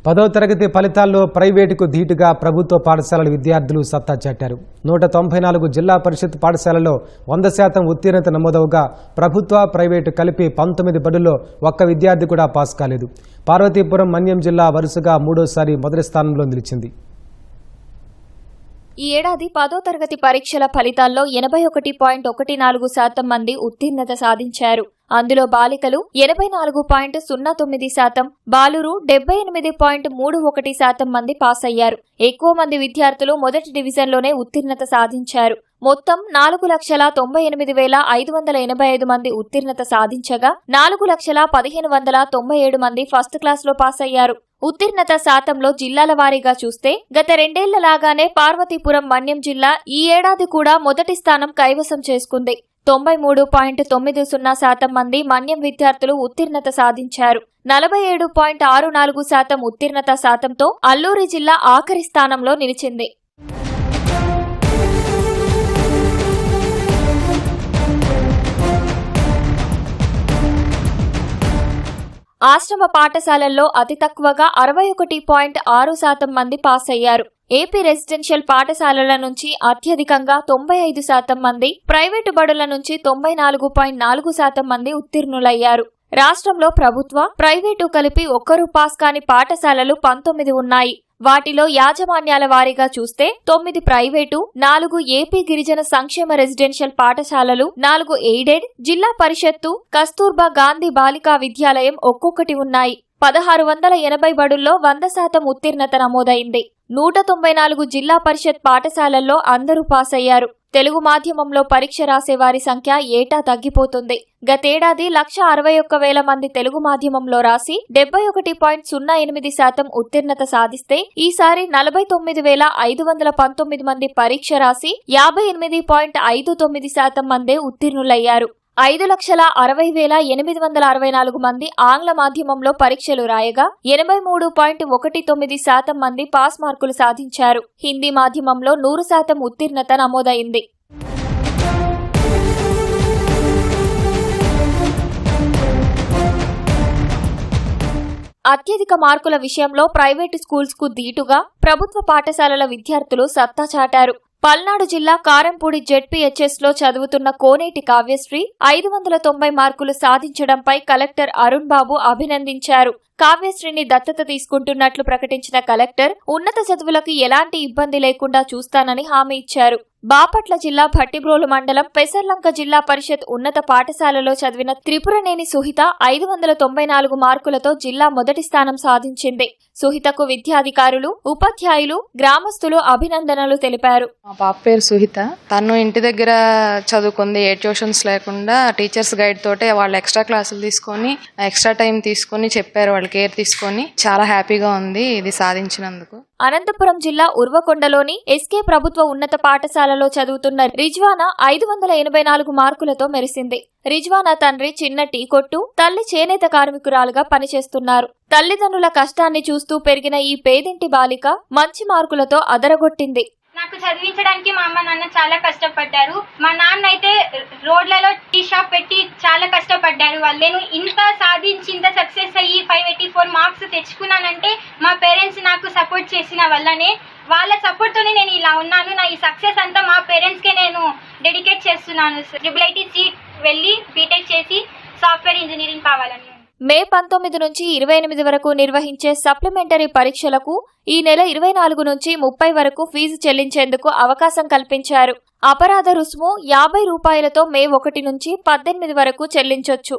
10వ తరగతి ఫలితాల్లో ప్రైవేటుకు ధీటుగా ప్రభుత్వ పాఠశాలల విద్యార్థులు సత్తా చాటారు. 194 జిల్లా పరిషత్ పాఠశాలలో 100% ఉత్తీర్ణత నమోదవగా ప్రభుత్వ ప్రైవేటు కలిపి 19 బడుల్లో ఒక్క విద్యార్థి కూడా పాస్ కాలేదు. పార్వతీపురం మన్యం జిల్లా వరుసగా మూడోసారి మొదటి స్థానంలో నిలిచింది. ఈ ఏడాది 10వ తరగతి పరీక్షల ఫలితాల్లో 81.14% మంది ఉత్తీర్ణత సాధించారు. అందులో బాలికలు 84.09%, బాలురు 78.31% మంది పాస్ అయ్యారు. ఎక్కువ మంది విద్యార్థులు మొదటి డివిజన్లోనే ఉత్తీర్ణత సాధించారు. మొత్తం 4,48,585 మంది ఉత్తీర్ణత సాధించగా 4,15,97 మంది ఫస్ట్ క్లాస్లో పాస్ అయ్యారు. ఉత్తీర్ణత శాతంలో జిల్లాల వారీగా చూస్తే గత రెండేళ్లలాగానే పార్వతీపురం మన్యం జిల్లా ఈ ఏడాది కూడా మొదటి స్థానం కైవసం చేసుకుంది. 93.90% మంది మన్యం విద్యార్థులు ఉత్తీర్ణత సాధించారు. 47.64% ఉత్తీర్ణత శాతంతో అల్లూరి జిల్లా ఆఖరి స్థానంలో నిలిచింది. ఆశ్రమ పాఠశాలల్లో అతి తక్కువగా 61.6% మంది పాస్ అయ్యారు. ఏపీ రెసిడెన్షియల్ పాఠశాలల నుంచి అత్యధికంగా 95% మంది, ప్రైవేటు బడుల నుంచి 94.4% మంది ఉత్తీర్ణులయ్యారు. రాష్ట్రంలో ప్రభుత్వ, ప్రైవేటు కలిపి ఒక్కరూ పాస్ కాని పాఠశాలలు 19 ఉన్నాయి. వాటిలో యాజమాన్యాల వారీగా చూస్తే 9 ప్రైవేటు, 4 ఏపీ గిరిజన సంక్షేమ రెసిడెన్షియల్ పాఠశాలలు, 4 ఎయిడెడ్, జిల్లా పరిషత్తు, కస్తూర్బా గాంధీ బాలికా విద్యాలయం ఒక్కొక్కటి ఉన్నాయి. 1680 బడుల్లో 100% ఉత్తీర్ణత నమోదైంది. 194 జిల్లా పరిషత్ పాఠశాలల్లో అందరూ పాస్ అయ్యారు. తెలుగు మాధ్యమంలో పరీక్ష రాసే వారి సంఖ్య ఏటా తగ్గిపోతుంది. గతేడాది 161,000 మంది తెలుగు మాధ్యమంలో రాసి 71.08% ఉత్తీర్ణత సాధిస్తే ఈసారి 49,519 మంది పరీక్ష రాసి 58.59% మందే ఉత్తీర్ణులయ్యారు. 5,60,864 మంది ఆంగ్ల మాధ్యమంలో పరీక్షలు రాయగా 83.19% మంది పాస్ మార్కులు సాధించారు. హిందీ మాధ్యమంలో 100% ఉత్తీర్ణత నమోదైంది. అత్యధిక మార్కుల విషయంలో ప్రైవేటు స్కూల్స్ కు ధీటుగా ప్రభుత్వ పాఠశాలల విద్యార్థులు సత్తా చాటారు. పల్నాడు జిల్లా కారంపూడి జెడ్పీహెచ్ఎస్ లో చదువుతున్న కోనేటి కావ్యశ్రీ 590 మార్కులు సాధించడంపై కలెక్టర్ అరుణ్ బాబు అభినందించారు. కావ్యశ్రీని దత్తత తీసుకుంటున్నట్లు ప్రకటించిన కలెక్టర్ ఉన్నత చదువులకు ఎలాంటి ఇబ్బంది లేకుండా చూస్తానని హామీ ఇచ్చారు. బాపట్ల జిల్లా భట్టిప్రోలు మండలం పెసర్లంక జిల్లా పరిషత్ ఉన్నత పాఠశాలలో చదివిన త్రిపురనేని సుహిత 594 మార్కులతో జిల్లా మొదటి స్థానం సాధించింది. సుహితకు విద్యాధికారులు, ఉపాధ్యాయులు, గ్రామస్తులు అభినందనలు తెలిపారు. మా పాప పేరు సుహిత. తను ఇంటి దగ్గర చదువుకుంది. ఏ ట్యూషన్స్ లేకుండా టీచర్స్ గైడ్ తోటే వాళ్ళు ఎక్స్ట్రా క్లాసులు తీసుకొని, ఎక్స్ట్రా టైం తీసుకొని చెప్పారు. వాళ్ళు కేర్ తీసుకొని చాలా హ్యాపీగా ఉంది ఇది సాధించినందుకు. అనంతపురం జిల్లా ఉర్వకొండలోని ఎస్కే ప్రభుత్వ ఉన్నత పాఠశాలలో చదువుతున్న రిజ్వానా 584 మార్కులతో మెరిసింది. రిజ్వానా తండ్రి చిన్న టీ కొట్టు, తల్లి చేనేత కార్మికురాలుగా పనిచేస్తున్నారు. తల్లిదండ్రుల కష్టాన్ని చూస్తూ పెరిగిన ఈ పేదింటి బాలిక మంచి మార్కులతో అదరగొట్టింది. నాకు చదివించడానికి మా అమ్మ నాన్న చాలా కష్టపడ్డారు. మా నాన్న అయితే రోడ్లలో టీ షాప్ పెట్టి చాలా కష్టపడ్డారు. నేను ఇంత సాధించి ఇంత సక్సెస్ అయ్యి 584 మార్క్స్ తెచ్చుకున్నానంటే మా పేరెంట్స్ నాకు సపోర్ట్ చేసిన వల్లనే. వాళ్ళ సపోర్ట్ తోనే నేను ఇలా ఉన్నాను. నా ఈ సక్సెస్ అంతా మా పేరెంట్స్ కే నేను డెడికేట్ చేస్తున్నాను. IIT సీట్ వెళ్ళి బీటెక్ చేసి సాఫ్ట్వేర్ ఇంజనీరింగ్ కావాలని. మే 19 నుంచి 28 వరకు నిర్వహించే సప్లిమెంటరీ పరీక్షలకు ఈ నెల 24 నుంచి 30 వరకు ఫీజు చెల్లించేందుకు అవకాశం కల్పించారు. అపరాధ రుసుము 50 రూపాయలతో మే 1 నుంచి 18 వరకు చెల్లించొచ్చు.